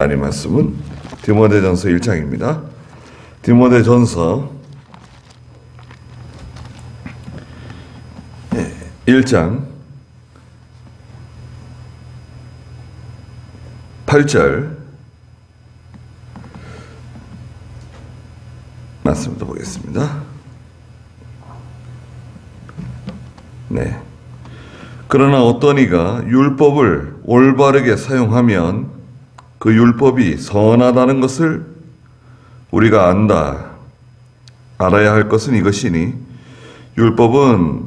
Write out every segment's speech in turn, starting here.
하나님 말씀은 디모데전서 1장입니다. 디모데전서 1장 8절 말씀부터 보겠습니다. 네. 그러나 어떤 이가 율법을 올바르게 사용하면 그 율법이 선하다는 것을 우리가 안다. 알아야 할 것은 이것이니 율법은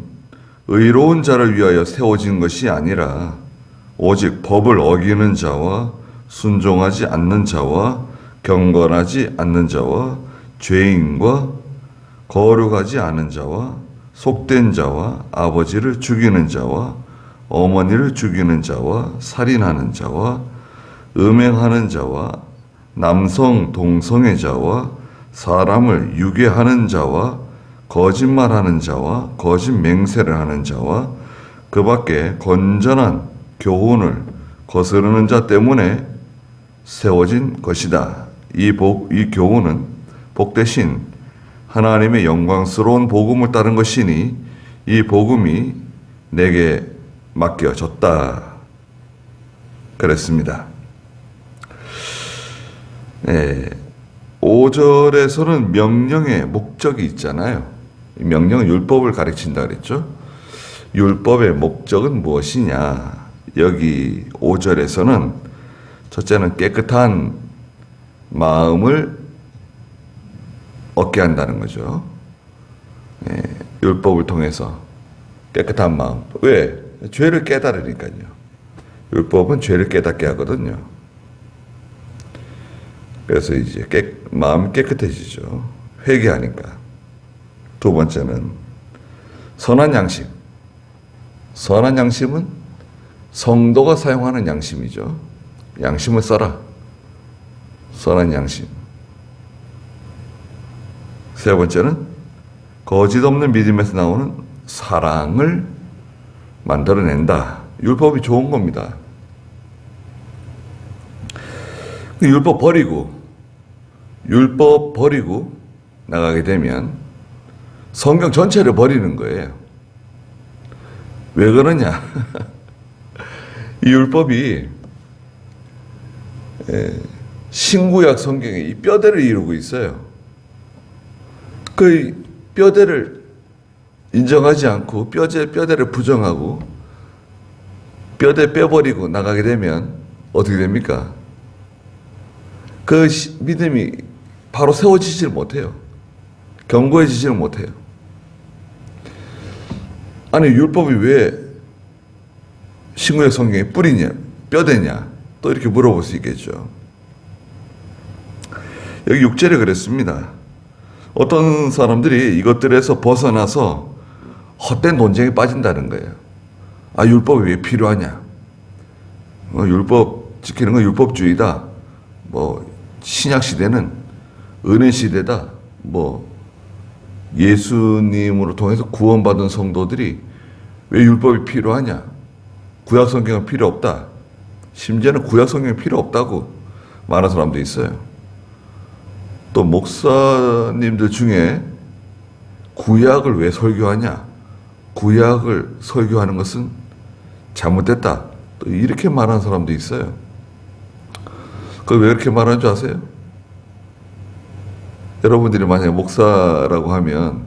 의로운 자를 위하여 세워진 것이 아니라 오직 법을 어기는 자와 순종하지 않는 자와 경건하지 않는 자와 죄인과 거룩하지 않은 자와 속된 자와 아버지를 죽이는 자와 어머니를 죽이는 자와 살인하는 자와 음행하는 자와 남성 동성애자와 사람을 유괴하는 자와 거짓말하는 자와 거짓 맹세를 하는 자와 그 밖에 건전한 교훈을 거스르는 자 때문에 세워진 것이다. 이 교훈은 복되신 하나님의 영광스러운 복음을 따른 것이니 이 복음이 내게 맡겨졌다. 그랬습니다. 네, 5절에서는 명령의 목적이 있잖아요. 명령은 율법을 가르친다 그랬죠. 율법의 목적은 무엇이냐? 여기 5절에서는 첫째는 깨끗한 마음을 얻게 한다는 거죠. 네, 율법을 통해서 깨끗한 마음. 왜? 죄를 깨달으니까요. 율법은 죄를 깨닫게 하거든요. 그래서 이제 마음이 깨끗해지죠. 회개하니까. 두 번째는 선한 양심. 선한 양심은 성도가 사용하는 양심이죠. 양심을 써라. 선한 양심. 세 번째는 거짓 없는 믿음에서 나오는 사랑을 만들어낸다. 율법이 좋은 겁니다. 율법 버리고 나가게 되면 성경 전체를 버리는 거예요. 왜 그러냐? 이 율법이 신구약 성경에 이 뼈대를 이루고 있어요. 그 뼈대를 인정하지 않고 뼈대를 부정하고 뼈대 빼버리고 나가게 되면 어떻게 됩니까? 그 믿음이 바로 세워지지를 못해요. 견고해지지를 못해요. 아니 율법이 왜 신구약 성경에 뿌리냐, 뼈대냐 또 이렇게 물어볼 수 있겠죠. 여기 6절에 그랬습니다. 어떤 사람들이 이것들에서 벗어나서 헛된 논쟁에 빠진다는 거예요. 아 율법이 왜 필요하냐? 율법 지키는 건 율법주의다. 신약 시대는 은혜 시대다. 예수님으로 통해서 구원받은 성도들이 왜 율법이 필요하냐? 구약 성경은 필요 없다. 심지어는 구약 성경이 필요 없다고 말하는 사람도 있어요. 또 목사님들 중에 구약을 왜 설교하냐? 구약을 설교하는 것은 잘못됐다. 또 이렇게 말하는 사람도 있어요. 왜 이렇게 말하는 줄 아세요? 여러분들이 만약에 목사라고 하면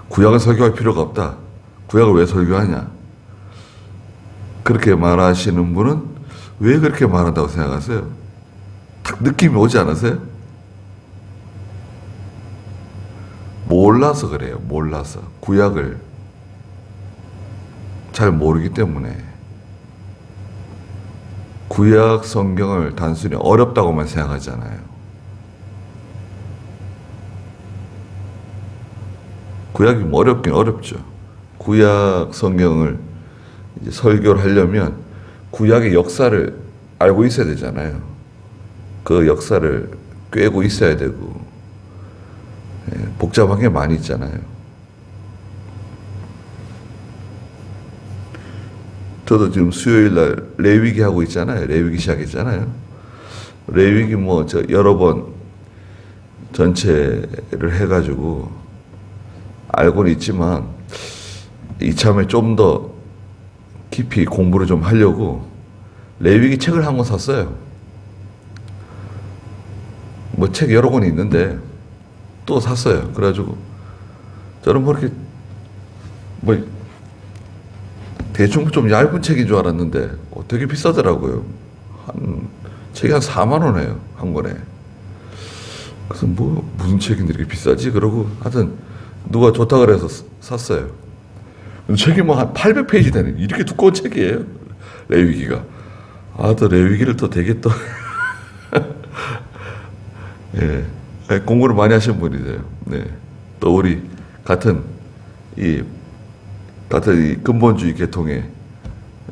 구약을 설교할 필요가 없다. 구약을 왜 설교하냐? 그렇게 말하시는 분은 왜 그렇게 말한다고 생각하세요? 딱 느낌이 오지 않으세요? 몰라서 그래요. 몰라서. 구약을 잘 모르기 때문에. 구약 성경을 단순히 어렵다고만 생각하잖아요. 구약이 어렵긴 어렵죠. 구약 성경을 이제 설교를 하려면 구약의 역사를 알고 있어야 되잖아요. 그 역사를 꿰고 있어야 되고 복잡한 게 많이 있잖아요. 저도 지금 수요일 날 레위기 하고 있잖아요. 레위기 시작했잖아요. 레위기 뭐 저 여러 번 전체를 해가지고 알고는 있지만 이참에 좀 더 깊이 공부를 좀 하려고 레위기 책을 한 권 샀어요. 뭐 책 여러 권이 있는데 또 샀어요. 그래가지고 저는 뭐 이렇게 뭐 대충 좀 얇은 책인 줄 알았는데 되게 비싸더라고요. 책이 한 4만 원이에요, 한 권에. 그래서 뭐 무슨 책인데 이렇게 비싸지? 그러고 하여튼 누가 좋다 그래서 샀어요. 책이 뭐 한 800페이지 되는 이렇게 두꺼운 책이에요, 레위기가. 또 레위기를 또 되게 또 예, 공부를 많이 하신 분이세요. 네, 또 우리 같은 이 근본주의 계통의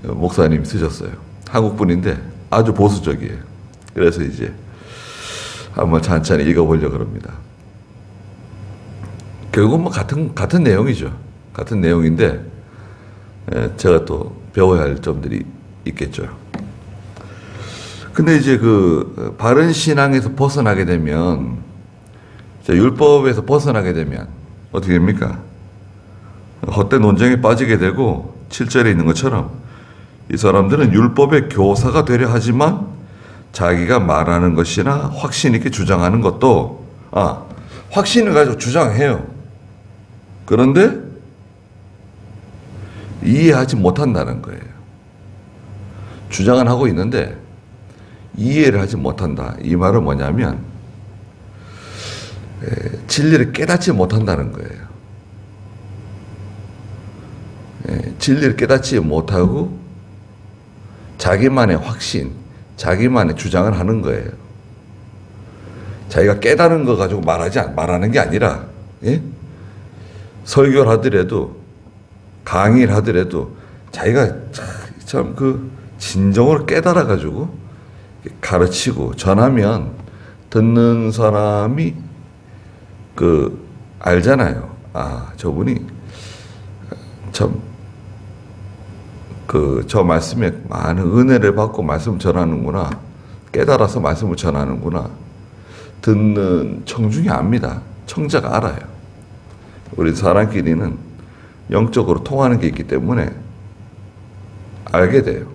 목사님이 쓰셨어요. 한국 분인데 아주 보수적이에요. 그래서 이제 한번 찬찬히 읽어보려고 합니다. 결국은 뭐 같은 내용이죠. 같은 내용인데 제가 또 배워야 할 점들이 있겠죠. 근데 이제 그 바른 신앙에서 벗어나게 되면, 율법에서 벗어나게 되면 어떻게 됩니까? 헛된 논쟁에 빠지게 되고 7절에 있는 것처럼 이 사람들은 율법의 교사가 되려 하지만 자기가 말하는 것이나 확신 있게 주장하는 것도 확신을 가지고 주장해요. 그런데 이해하지 못한다는 거예요. 주장은 하고 있는데 이해를 하지 못한다. 이 말은 뭐냐면 진리를 깨닫지 못한다는 거예요. 진리를 깨닫지 못하고 자기만의 확신, 자기만의 주장을 하는 거예요. 자기가 깨달은 거 가지고 말하는 게 아니라, 설교를 하더라도 강의를 하더라도 자기가 참 진정으로 깨달아 가지고 가르치고 전하면 듣는 사람이 알잖아요. 저분이 참 저 말씀에 많은 은혜를 받고 말씀 전하는구나. 깨달아서 말씀을 전하는구나. 듣는 청중이 압니다. 청자가 알아요. 우리 사람끼리는 영적으로 통하는 게 있기 때문에 알게 돼요.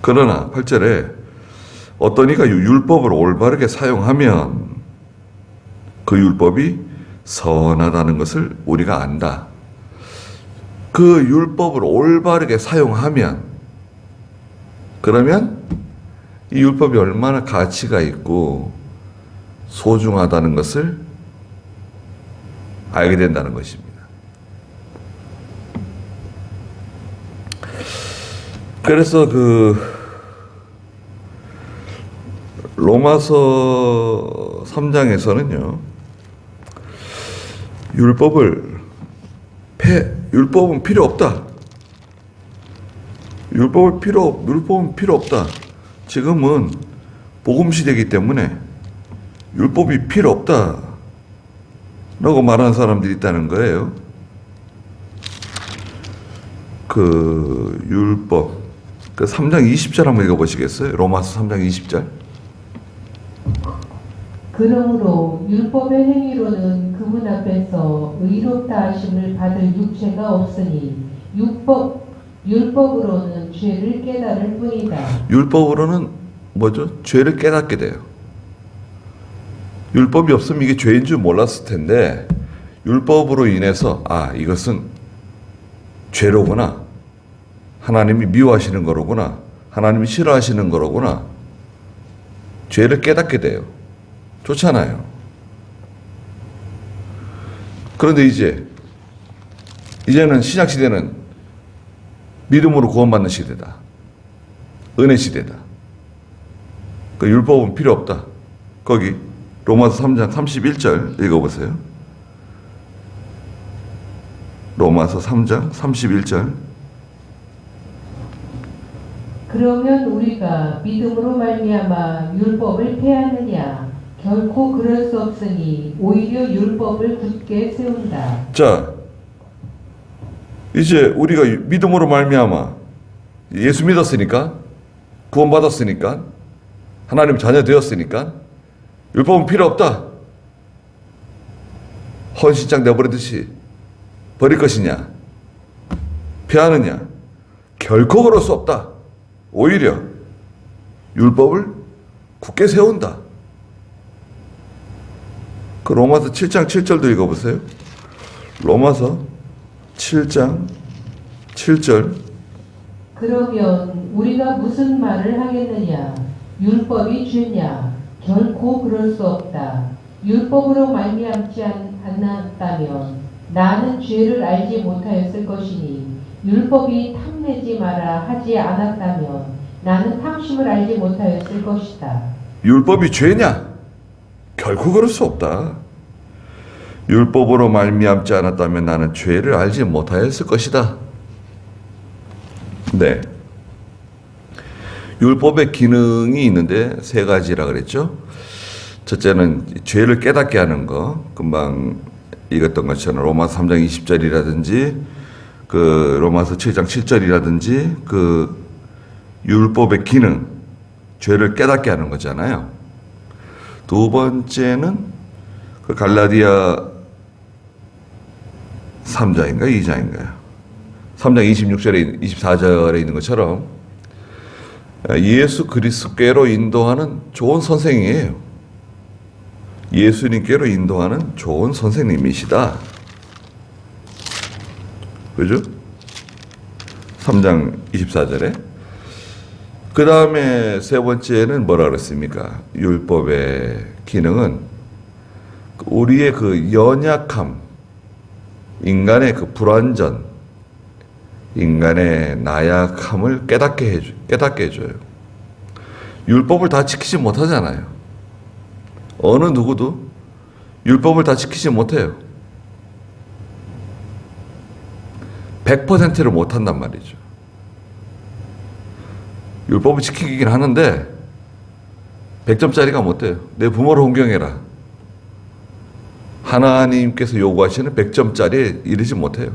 그러나 8절에 어떤 이가 율법을 올바르게 사용하면 그 율법이 선하다는 것을 우리가 안다. 그 율법을 올바르게 사용하면, 그러면 이 율법이 얼마나 가치가 있고 소중하다는 것을 알게 된다는 것입니다. 그래서 로마서 3장에서는요, 율법은 필요 없다. 율법은 필요 없다. 지금은 복음 시대이기 때문에 율법이 필요 없다. 라고 말하는 사람들이 있다는 거예요. 율법. 3장 20절 한번 읽어보시겠어요? 로마서 3장 20절. 그러므로 율법의 행위로는 그분 앞에서 의롭다 하심을 받을 육체가 없으니 율법으로는 죄를 깨달을 뿐이다. 율법으로는 뭐죠? 죄를 깨닫게 돼요. 율법이 없으면 이게 죄인 줄 몰랐을 텐데 율법으로 인해서 이것은 죄로구나. 하나님이 미워하시는 거로구나. 하나님이 싫어하시는 거로구나. 죄를 깨닫게 돼요. 좋잖아요. 그런데 이제는 신약 시대는 믿음으로 구원받는 시대다. 은혜 시대다. 율법은 필요 없다. 거기 로마서 3장 31절 읽어보세요. 로마서 3장 31절. 그러면 우리가 믿음으로 말미암아 율법을 폐하느냐? 결코 그럴 수 없으니 오히려 율법을 굳게 세운다. 자, 이제 우리가 믿음으로 말미암아 예수 믿었으니까 구원받았으니까, 하나님 자녀 되었으니까 율법은 필요 없다. 헌신장 내버리듯이 버릴 것이냐? 피하느냐? 결코 그럴 수 없다. 오히려 율법을 굳게 세운다. 그 로마서 7장 7절도 읽어보세요. 로마서 7장 7절. 그러면 우리가 무슨 말을 하겠느냐? 율법이 죄냐? 결코 그럴 수 없다. 율법으로 말미암지 않았다면 나는 죄를 알지 못하였을 것이니 율법이 탐내지 마라 하지 않았다면 나는 탐심을 알지 못하였을 것이다. 율법이 죄냐? 결코 그럴 수 없다. 율법으로 말미암지 않았다면 나는 죄를 알지 못하였을 것이다. 네. 율법의 기능이 있는데 세 가지라 그랬죠. 첫째는 죄를 깨닫게 하는 거. 금방 읽었던 것처럼 로마서 3장 20절이라든지 그 로마서 7장 7절이라든지 그 율법의 기능, 죄를 깨닫게 하는 거잖아요. 두 번째는 그 갈라디아 3장인가 2장인가요? 3장 26절에 24절에 있는 것처럼 예수 그리스도께로 인도하는 좋은 선생이에요. 예수님께로 인도하는 좋은 선생님이시다. 그죠? 3장 24절에. 그 다음에 세 번째는 뭐라 그랬습니까? 율법의 기능은 우리의 그 연약함, 인간의 그 불완전, 인간의 나약함을 깨닫게 해줘요. 율법을 다 지키지 못하잖아요. 어느 누구도 율법을 다 지키지 못해요. 100%를 못한단 말이죠. 율법을 지키긴 하는데 100점짜리가 못 돼요. 내 부모를 존경해라. 하나님께서 요구하시는 100점짜리에 이르지 못해요.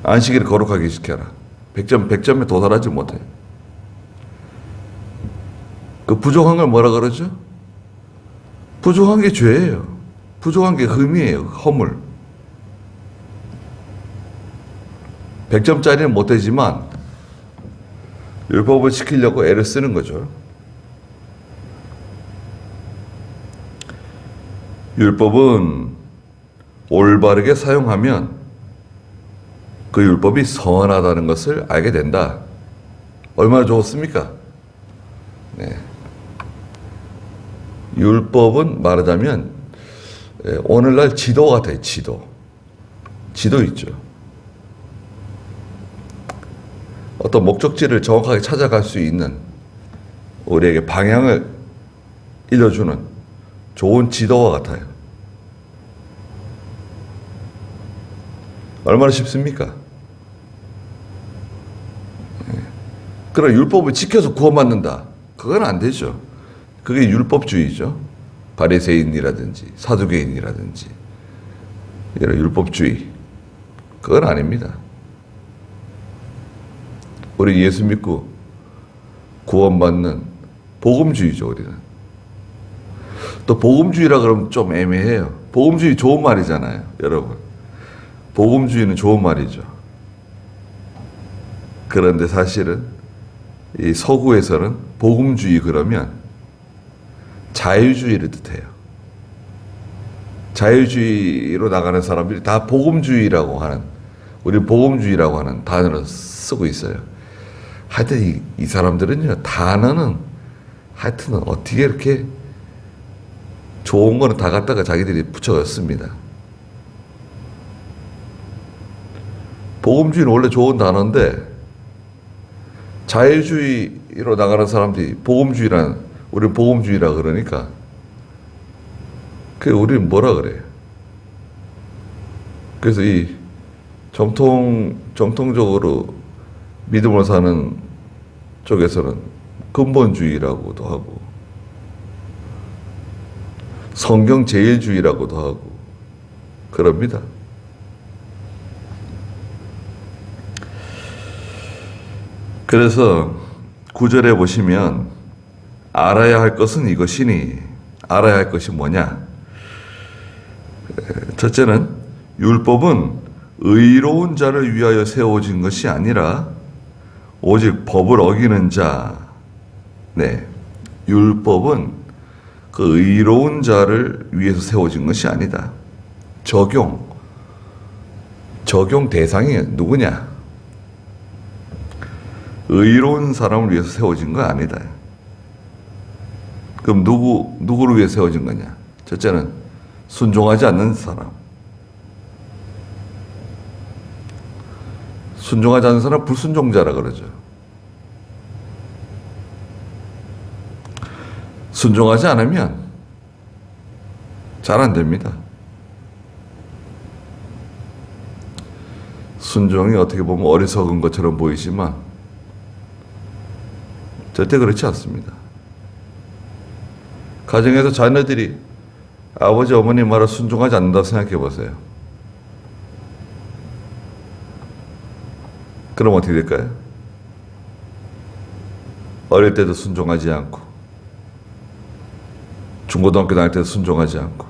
안식일을 거룩하게 지켜라. 100점에 도달하지 못해요. 그 부족한 걸 뭐라 그러죠? 부족한 게 죄예요. 부족한 게 흠이에요. 허물. 100점짜리는 못 되지만 율법을 지키려고 애를 쓰는 거죠. 율법은 올바르게 사용하면 그 율법이 선하다는 것을 알게 된다. 얼마나 좋습니까? 네. 율법은 말하자면 오늘날 지도 같아요. 지도 있죠. 어떤 목적지를 정확하게 찾아갈 수 있는, 우리에게 방향을 일러주는 좋은 지도와 같아요. 얼마나 쉽습니까? 그럼 율법을 지켜서 구원받는다. 그건 안 되죠. 그게 율법주의죠. 바리새인이라든지 사두개인이라든지 이런 율법주의. 그건 아닙니다. 우리 예수 믿고 구원받는 복음주의죠, 우리는. 또 복음주의라 그러면 좀 애매해요. 복음주의 좋은 말이잖아요, 여러분. 복음주의는 좋은 말이죠. 그런데 사실은 이 서구에서는 복음주의 그러면 자유주의를 뜻해요. 자유주의로 나가는 사람들이 다 복음주의라고 하는, 우리 복음주의라고 하는 단어를 쓰고 있어요. 하여튼 이 사람들은요, 단어는 하여튼 어떻게 이렇게 좋은 거는 다 갖다가 자기들이 붙여갔습니다. 복음주의는 원래 좋은 단어인데 자유주의로 나가는 사람들이 우리는 복음주의라 그러니까 우리는 뭐라 그래요? 그래서 이 정통적으로 믿음으로 사는 쪽에서는 근본주의라고도 하고 성경 제일주의라고도 하고 그럽니다. 그래서 9절에 보시면 알아야 할 것은 이것이니, 알아야 할 것이 뭐냐? 첫째는 율법은 의로운 자를 위하여 세워진 것이 아니라 오직 법을 어기는 자. 네, 율법은 그 의로운 자를 위해서 세워진 것이 아니다. 적용 대상이 누구냐? 의로운 사람을 위해서 세워진 거 아니다. 그럼 누구를 위해 세워진 거냐? 첫째는 순종하지 않는 사람. 순종하지 않는 사람 불순종자라 그러죠. 순종하지 않으면 잘 안 됩니다. 순종이 어떻게 보면 어리석은 것처럼 보이지만 절대 그렇지 않습니다. 가정에서 자녀들이 아버지 어머니 말을 순종하지 않는다고 생각해 보세요. 그럼 어떻게 될까요? 어릴 때도 순종하지 않고, 중고등학교 다닐 때도 순종하지 않고,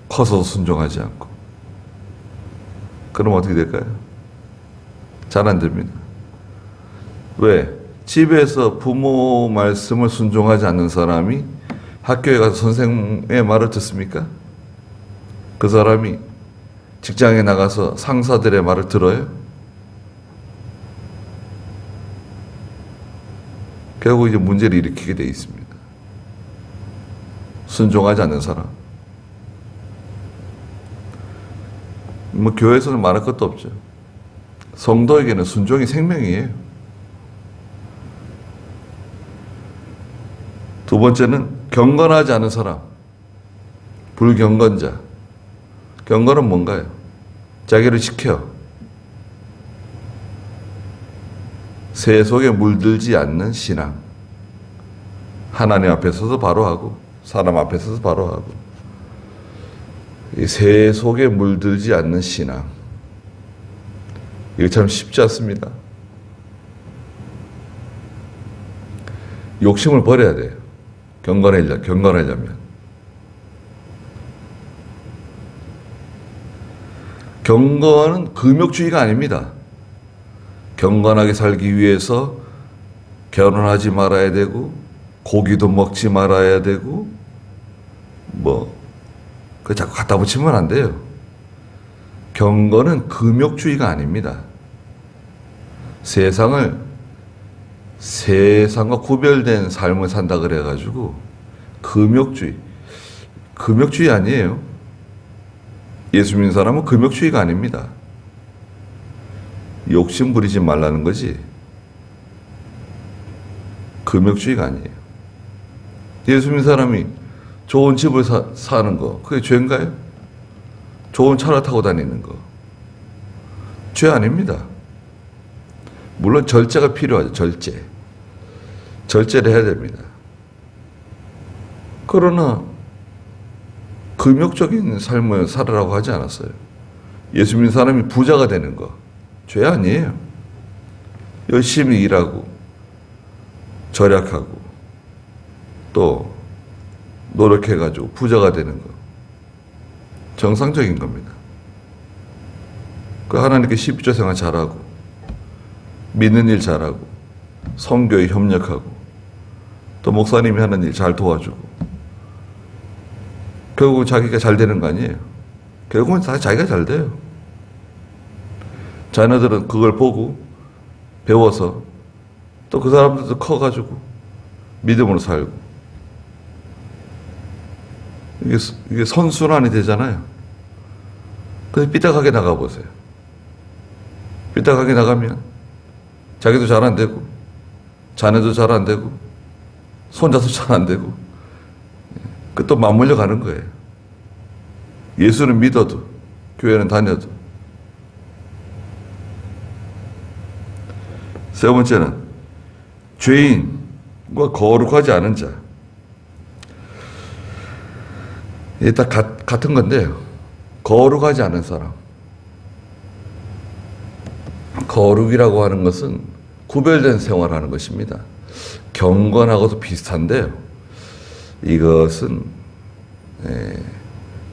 커서도 순종하지 않고. 그럼 어떻게 될까요? 잘 안 됩니다. 왜? 집에서 부모 말씀을 순종하지 않는 사람이 학교에 가서 선생님의 말을 듣습니까? 그 사람이 직장에 나가서 상사들의 말을 들어요? 결국 이제 문제를 일으키게 돼 있습니다. 순종하지 않는 사람. 뭐 교회에서는 말할 것도 없죠. 성도에게는 순종이 생명이에요. 두 번째는 경건하지 않은 사람. 불경건자. 경건은 뭔가요? 자기를 지켜. 새 속에 물들지 않는 신앙. 하나님 앞에 서서 바로 하고, 사람 앞에 서서 바로 하고. 이 새 속에 물들지 않는 신앙. 이거 참 쉽지 않습니다. 욕심을 버려야 돼요. 경건하려면. 경건은 금욕주의가 아닙니다. 경건하게 살기 위해서 결혼하지 말아야 되고, 고기도 먹지 말아야 되고, 그 자꾸 갖다 붙이면 안 돼요. 경건은 금욕주의가 아닙니다. 세상과 구별된 삶을 산다 그래가지고 금욕주의 아니에요. 예수 믿는 사람은 금욕주의가 아닙니다. 욕심 부리지 말라는 거지 금욕주의가 아니에요. 예수 믿는 사람이 좋은 집을 사는 거 그게 죄인가요? 좋은 차를 타고 다니는 거 죄 아닙니다. 물론 절제가 필요하죠. 절제를 해야 됩니다. 그러나 금욕적인 삶을 살으라고 하지 않았어요. 예수 믿는 사람이 부자가 되는 거 죄 아니에요. 열심히 일하고 절약하고 또 노력해가지고 부자가 되는 거 정상적인 겁니다. 그 하나님께 12조 생활 잘하고 믿는 일 잘하고 선교에 협력하고 또 목사님이 하는 일 잘 도와주고 결국은 자기가 잘 되는 거 아니에요. 결국은 다 자기가 잘 돼요. 자녀들은 그걸 보고 배워서 또 그 사람들도 커가지고 믿음으로 살고 이게 선순환이 되잖아요. 근데 삐딱하게 나가보세요. 삐딱하게 나가면 자기도 잘 안 되고 자녀도 잘 안 되고 손자도 잘 안 되고 그 또 맞물려 가는 거예요. 예수는 믿어도 교회는 다녀도. 세 번째는 죄인과 거룩하지 않은 자. 이게 다 같은 건데요. 거룩하지 않은 사람. 거룩이라고 하는 것은 구별된 생활하는 것입니다. 경건하고도 비슷한데요. 이것은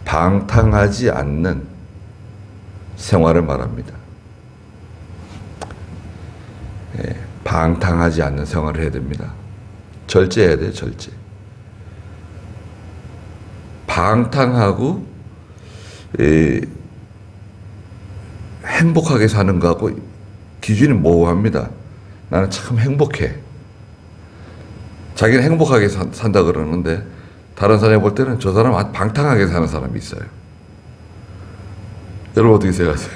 방탕하지 않는 생활을 말합니다. 방탕하지 않는 생활을 해야 됩니다. 절제해야 돼요, 절제. 방탕하고 행복하게 사는 거하고 기준이 모호합니다. 나는 참 행복해. 자기는 행복하게 산다 그러는데 다른 사람이 볼 때는 저 사람 아주 방탕하게 사는 사람이 있어요. 여러분 어떻게 생각하세요?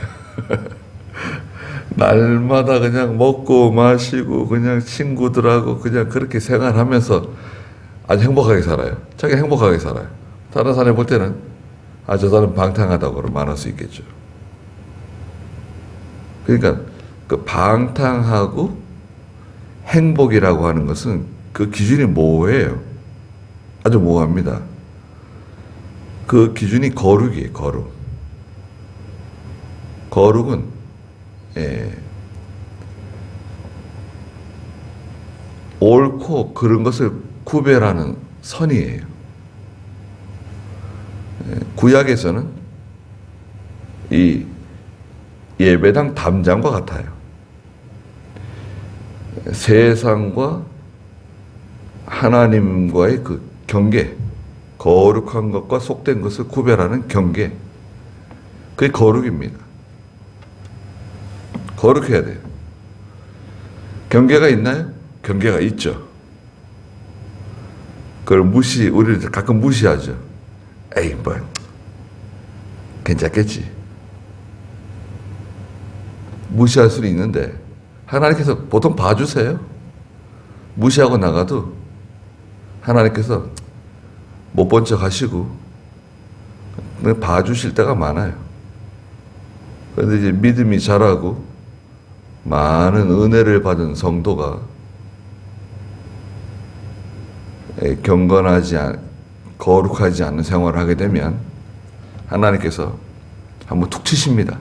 날마다 그냥 먹고 마시고 그냥 친구들하고 그냥 그렇게 생활하면서 아주 행복하게 살아요. 자기 행복하게 살아요. 다른 사람이 볼 때는 저 사람 방탕하다고 말할 수 있겠죠. 그러니까 그 방탕하고 행복이라고 하는 것은 그 기준이 모호해요. 아주 모호합니다. 그 기준이 거룩이에요, 거룩. 거룩은 옳고 그른 것을 구별하는 선이에요. 구약에서는 이 예배당 담장과 같아요. 세상과 하나님과의 그 경계, 거룩한 것과 속된 것을 구별하는 경계, 그게 거룩입니다. 거룩해야 돼요. 경계가 있나요? 경계가 있죠. 그걸 우리를 가끔 무시하죠. 에이, 뭐, 괜찮겠지. 무시할 수는 있는데, 하나님께서 보통 봐주세요. 무시하고 나가도, 하나님께서 못 본 척 하시고, 봐주실 때가 많아요. 그런데 이제 믿음이 자라고, 많은 은혜를 받은 성도가 경건하지 거룩하지 않은 생활을 하게 되면 하나님께서 한번 툭 치십니다.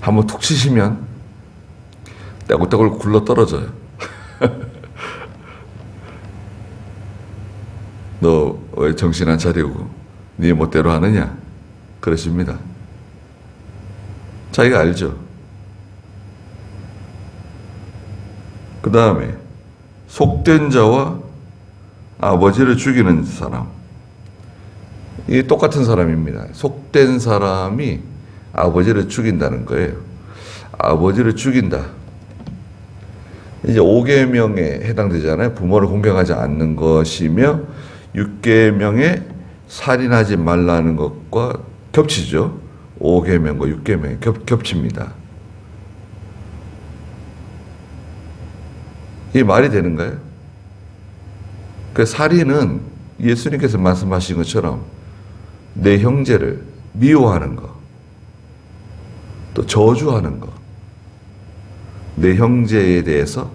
한번 툭 치시면 떼굴떼굴 굴러 떨어져요. 너 왜 정신 안 차리고 네 멋대로 하느냐? 그러십니다. 자기가 알죠. 그 다음에 속된 자와 아버지를 죽이는 사람, 이게 똑같은 사람입니다. 속된 사람이 아버지를 죽인다는 거예요. 아버지를 죽인다. 이제 5계명에 해당되잖아요. 부모를 공경하지 않는 것이며 6계명에 살인하지 말라는 것과 겹치죠. 5계명과 6계명이 겹칩니다. 이게 말이 되는가요? 그 살인은 예수님께서 말씀하신 것처럼 내 형제를 미워하는 것, 또 저주하는 것, 내 형제에 대해서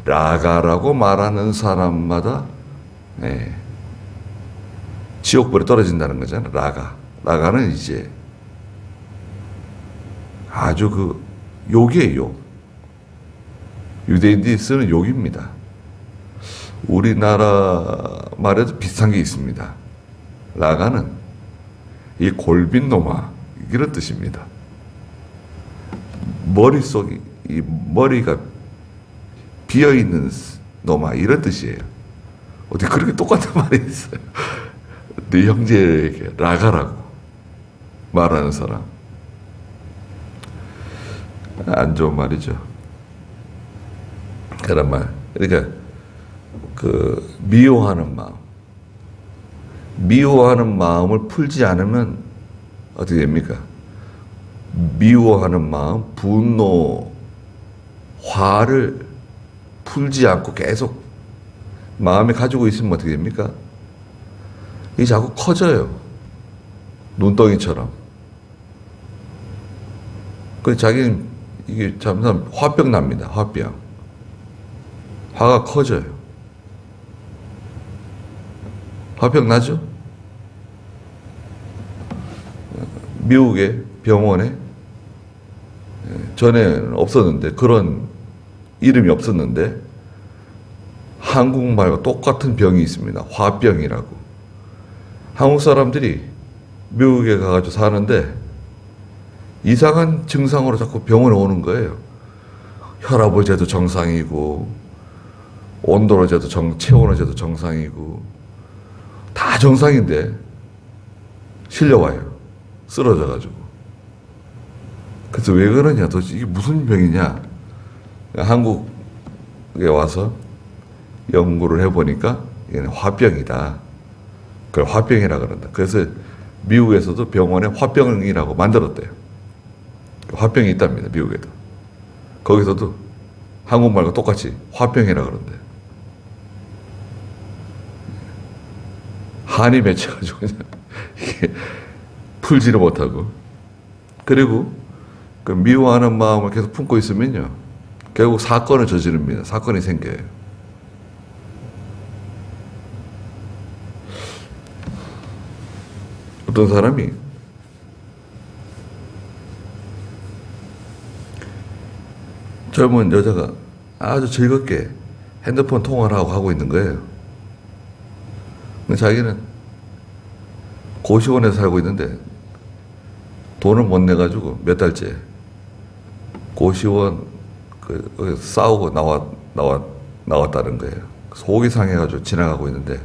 라가라고 말하는 사람마다 지옥불에 떨어진다는 거잖아요. 라가는 이제 아주 그 욕이에요, 욕. 유대인들이 쓰는 욕입니다. 우리나라 말에도 비슷한 게 있습니다. 라가는 이 골빈 놈아, 이런 뜻입니다. 머릿속이, 이 머리가 비어있는 놈아, 이런 뜻이에요. 어떻게 그렇게 똑같은 말이 있어요? 네 형제에게 라가라고 말하는 사람. 안 좋은 말이죠. 그런 말. 그러니까 그 미워하는 마음. 미워하는 마음을 풀지 않으면 어떻게 됩니까? 미워하는 마음, 분노, 화를 풀지 않고 계속 마음에 가지고 있으면 어떻게 됩니까? 이게 자꾸 커져요. 눈덩이처럼. 그래서 자기는 이게 잠깐 화병 납니다. 화병. 화가 커져요. 화병 나죠? 미국의 병원에 전에는 없었는데 그런 이름이 없었는데 한국말과 똑같은 병이 있습니다. 화병이라고. 한국 사람들이 미국에 가가지고 사는데 이상한 증상으로 자꾸 병원에 오는 거예요. 혈압을 재도 정상이고 온도를 재도 체온을 재도 정상이고 다 정상인데 실려와요. 쓰러져가지고. 그래서 왜 그러냐, 도대체 이게 무슨 병이냐. 한국에 와서 연구를 해보니까 이게 화병이다. 그걸 화병이라 그런다. 그래서 미국에서도 병원에 화병이라고 만들었대요. 화병이 있답니다. 미국에도. 거기서도 한국말과 똑같이 화병이라 그런대요. 한이 맺혀가지고 그냥 이게 풀지를 못하고. 그리고 그 미워하는 마음을 계속 품고 있으면요, 결국 사건을 저지릅니다. 사건이 생겨요. 어떤 사람이 젊은 여자가 아주 즐겁게 핸드폰 통화를 하고 있는 거예요. 근데 자기는 고시원에서 살고 있는데 돈을 못 내가지고 몇 달째 고시원 싸우고 나왔다는 거예요. 속이 상해가지고 지나가고 있는데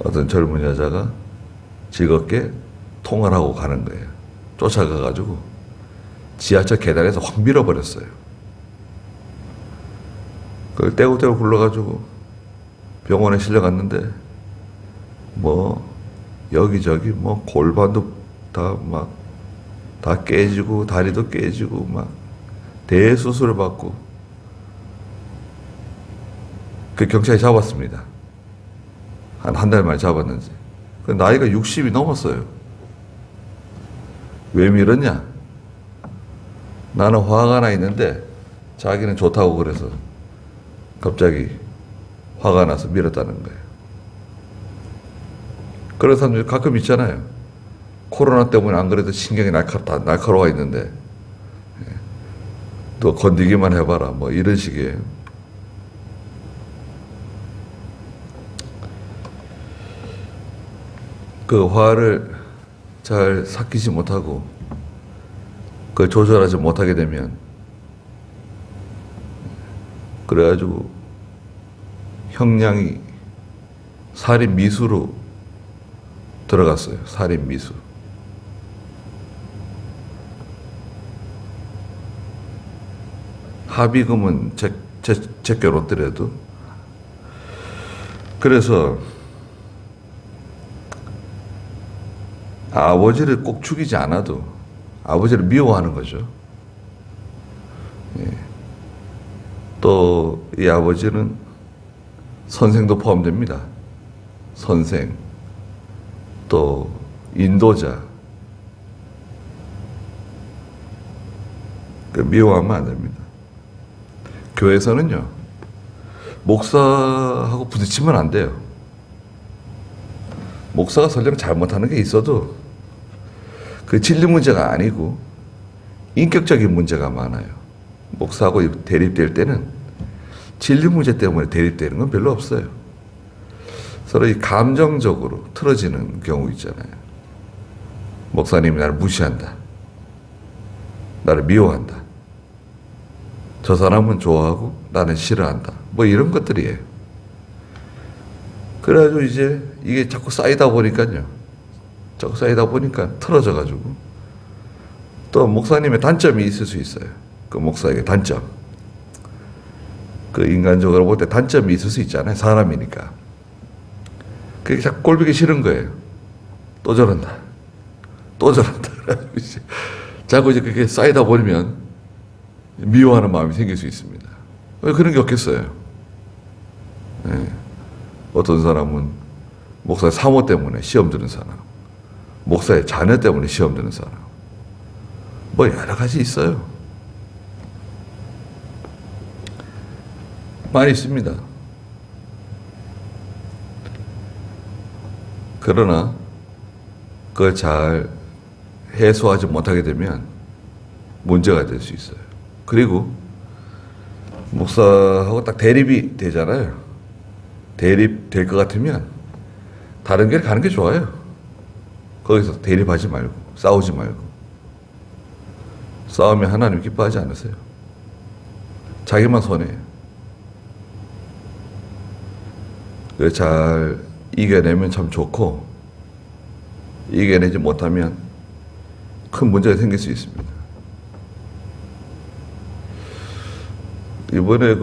어떤 젊은 여자가 즐겁게 통화를 하고 가는 거예요. 쫓아가가지고 지하철 계단에서 확 밀어버렸어요. 그걸 떼고떼고 굴러가지고 병원에 실려갔는데 뭐 여기저기 뭐 골반도 다 깨지고 다리도 깨지고 막 대수술을 받고 그 경찰이 잡았습니다. 한 달 만에 잡았는지. 그 나이가 60이 넘었어요. 왜 밀었냐? 나는 화가 나 있는데 자기는 좋다고 그래서 갑자기 화가 나서 밀었다는 거예요. 그런 사람들이 가끔 있잖아요. 코로나 때문에 안 그래도 신경이 날카로워 있는데 또 건드기만 해봐라 뭐 이런 식이에요. 그 화를 잘 삭히지 못하고 그걸 조절하지 못하게 되면 그래가지고 형량이 살인 미수로 들어갔어요. 살인 미수. 합의금은 제껴놓더라도. 그래서 아버지를 꼭 죽이지 않아도 아버지를 미워하는 거죠. 예. 또 이 아버지는 선생도 포함됩니다. 선생, 또 인도자. 미워하면 안 됩니다. 교회에서는요, 목사하고 부딪히면 안 돼요. 목사가 설령 잘못하는 게 있어도 그 진리 문제가 아니고 인격적인 문제가 많아요. 목사하고 대립될 때는 진리 문제 때문에 대립되는 건 별로 없어요. 서로 이 감정적으로 틀어지는 경우 있잖아요. 목사님이 나를 무시한다. 나를 미워한다. 저 사람은 좋아하고 나는 싫어한다. 뭐 이런 것들이에요. 그래가지고 이제 이게 자꾸 쌓이다 보니까요. 자꾸 쌓이다 보니까 틀어져가지고 또 목사님의 단점이 있을 수 있어요. 그 목사에게 단점. 그 인간적으로 볼 때 단점이 있을 수 있잖아요. 사람이니까. 그게 자꾸 꼴보기 싫은 거예요. 또 저런다. 또 저런다. 자꾸 이제 그게 쌓이다 보면 미워하는 마음이 생길 수 있습니다. 왜 그런 게 없겠어요? 네. 어떤 사람은 목사의 사모 때문에 시험 드는 사람, 목사의 자녀 때문에 시험 드는 사람, 뭐 여러 가지 있어요. 많이 있습니다. 그러나 그걸 잘 해소하지 못하게 되면 문제가 될 수 있어요. 그리고 목사하고 딱 대립이 되잖아요. 대립될 것 같으면 다른 길 가는 게 좋아요. 거기서 대립하지 말고 싸우지 말고. 싸우면 하나님 기뻐하지 않으세요. 자기만 손해요. 그래서 잘 이겨내면 참 좋고, 이겨내지 못하면 큰 문제가 생길 수 있습니다. 이번에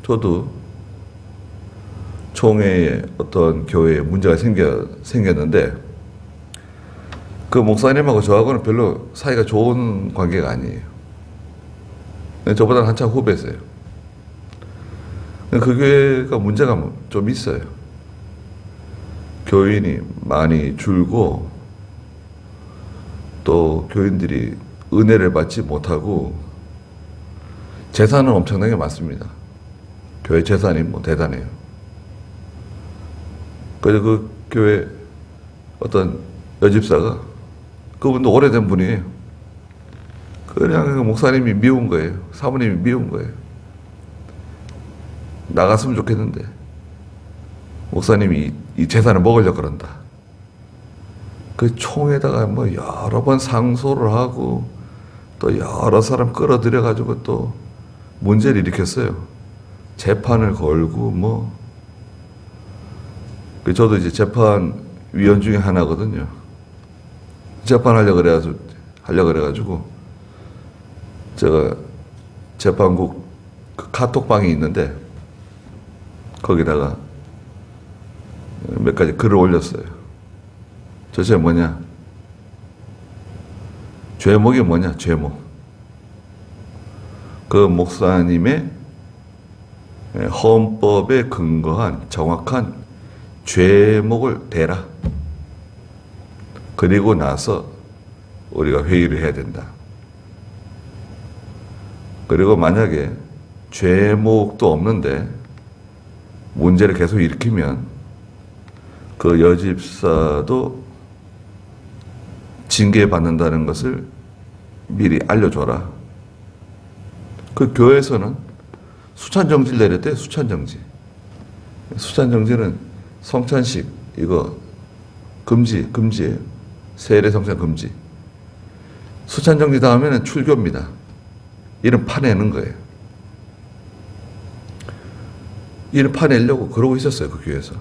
저도 총회에 어떤 교회에 문제가 생겼는데, 그 목사님하고 저하고는 별로 사이가 좋은 관계가 아니에요. 저보다는 한참 후배세요. 그 교회가 문제가 좀 있어요. 교인이 많이 줄고, 또 교인들이 은혜를 받지 못하고, 재산은 엄청나게 많습니다. 교회 재산이 대단해요. 그래서 그 교회 어떤 여집사가, 그분도 오래된 분이에요. 그냥 그 목사님이 미운 거예요. 사모님이 미운 거예요. 나갔으면 좋겠는데 목사님이 이 재산을 먹으려고 그런다. 그 총에다가 여러 번 상소를 하고 또 여러 사람 끌어들여 가지고 또 문제를 일으켰어요. 재판을 걸고 저도 이제 재판위원 중에 하나거든요. 재판하려고 그래가지고 제가 재판국 그 카톡방이 있는데 거기다가 몇 가지 글을 올렸어요. 도대체 뭐냐? 죄목이 뭐냐? 죄목. 그 목사님의 헌법에 근거한 정확한 죄목을 대라. 그리고 나서 우리가 회의를 해야 된다. 그리고 만약에 죄목도 없는데 문제를 계속 일으키면 그 여집사도 징계받는다는 것을 미리 알려줘라. 그 교회에서는 수찬정지를 내렸대요. 수찬정지. 수찬정지는 성찬식 이거 금지예요. 세례 성찬 금지. 수찬정지 다음에는 출교입니다. 이름 파내는 거예요. 이름 파내려고 그러고 있었어요. 그 교회에서.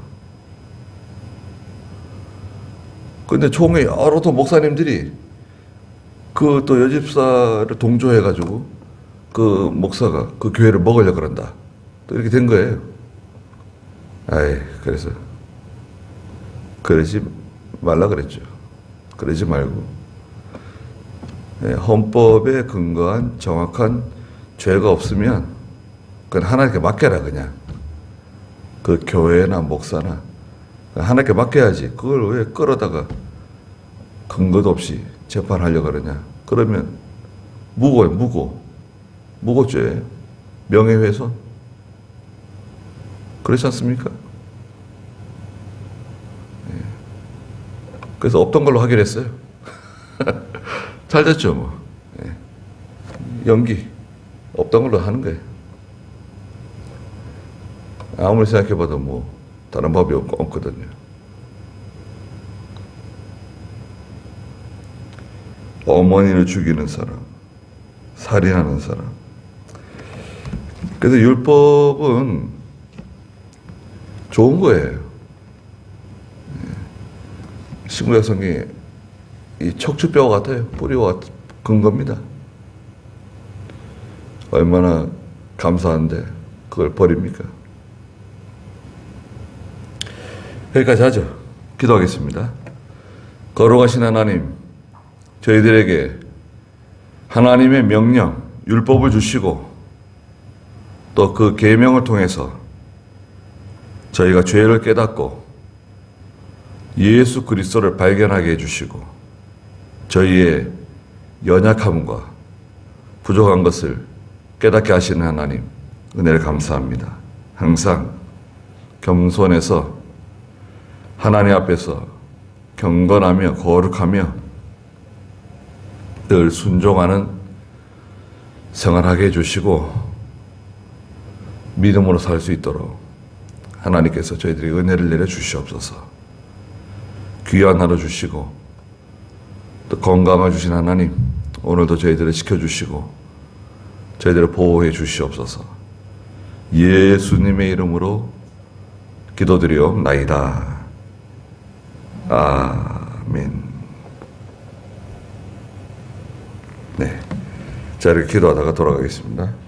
근데 총회 여러 또 목사님들이 그 또 여집사를 동조해가지고 그 목사가 그 교회를 먹으려고 그런다. 또 이렇게 된 거예요. 그래서 그러지 말라 그랬죠. 그러지 말고 헌법에 근거한 정확한 죄가 없으면 그건 하나님께 맡겨라. 그냥 그 교회나 목사나 하나님께 맡겨야지. 그걸 왜 끌어다가 근거도 없이 재판하려고 그러냐. 그러면 무고예요. 무고죄예요. 명예훼손. 그렇지 않습니까? 그래서 없던 걸로 하기로 했어요. 잘 됐죠, 연기. 없던 걸로 하는 거예요. 아무리 생각해봐도 다른 법이 없거든요. 어머니를 죽이는 사람, 살인하는 사람. 그래서 율법은 좋은 거예요. 신구약 성경이 이 척추뼈 같아요. 뿌리와 근거입니다. 얼마나 감사한데 그걸 버립니까? 여기까지 하죠. 기도하겠습니다. 거룩하신 하나님, 저희들에게 하나님의 명령, 율법을 주시고 또 그 계명을 통해서 저희가 죄를 깨닫고 예수 그리스도를 발견하게 해주시고 저희의 연약함과 부족한 것을 깨닫게 하시는 하나님, 은혜를 감사합니다. 항상 겸손해서 하나님 앞에서 경건하며 거룩하며 늘 순종하는 생활하게 해주시고 믿음으로 살 수 있도록 하나님께서 저희들이 은혜를 내려 주시옵소서. 귀한 하루 주시고 또 건강을 주신 하나님, 오늘도 저희들을 지켜주시고 저희들을 보호해 주시옵소서. 예수님의 이름으로 기도드리옵나이다. 아멘. 네, 자, 이렇게 기도하다가 돌아가겠습니다.